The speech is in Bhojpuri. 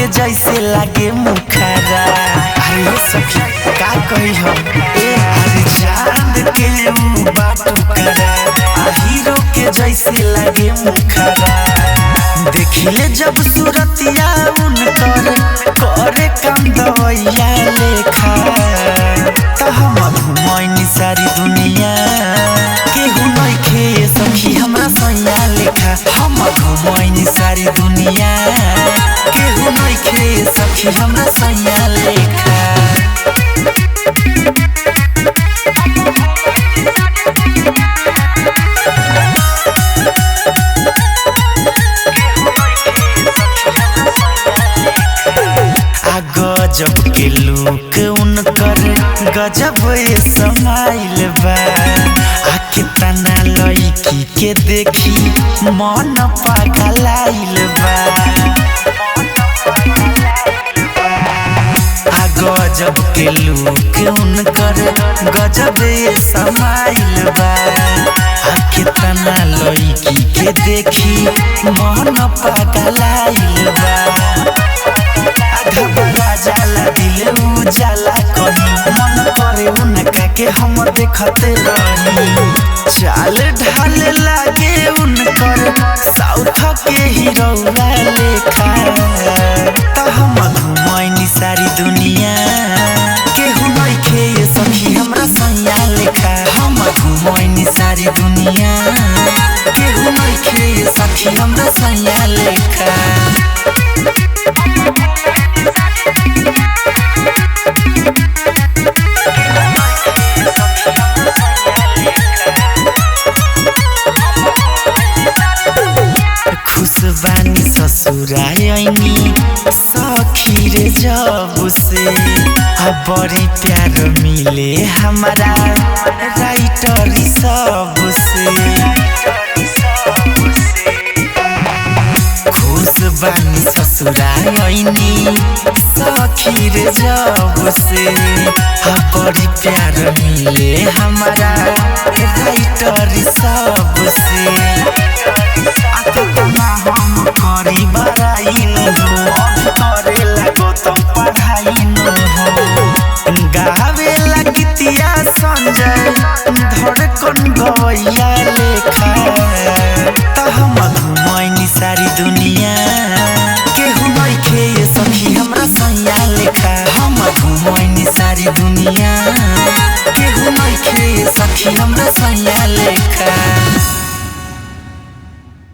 के जैसे लागे मुखरा। अरे सखी का कही हम अरे चांद के ऊ बाटू करा हीरो के जैसे लागे मुखरा। देखिले जब सूरतिया उनकर करे काम दवैया लेखा त हम घुमैनी सारी दुनिया केहू नइखे सखी हमरा सैया लेखा। हम घुमैनी सारी दुनिया केहू नइखे सखी हमरा सैया लेखा। गजब के लुक उनकर गजब समाइल बा। कितना लड़की के देखी मन पागलाइल बा। गजब के लुक उनकर गजब समाइल बा। कितना लड़की के देखी मन पागलाइल बा। घबरा जाला दिल उजाला कहीं मन करे उनका के हम देखते रही। चाल ढाल लागे उनकर साउथ के हीरोवा लेखा त हम घुमैनी सारी दुनिया केहू नइखे सखी हमरा सैया लेखा। हम घुमैनी सारी दुनिया केहू नइखे सखी हमरा सैया लेखा। खुशबानी ससुरायनी सखी रे जब से बड़ी प्यार मिले हमारा राइटर सब से। खुशबानी ससुरायनी सखी रे जब से बड़ी प्यार मिले हमारा राइटर सब से। हम करी बराई करे लगो तुम पढ़ाई गावे लगितिया संजय धड़कन गवैया लेखा त हम घुमैनी सारी दुनिया केहू नइखे सखी हमरा सैया लेखा। हम घुमैनी सारी दुनिया केहू नइखे सखी हमरा सैया लेखा।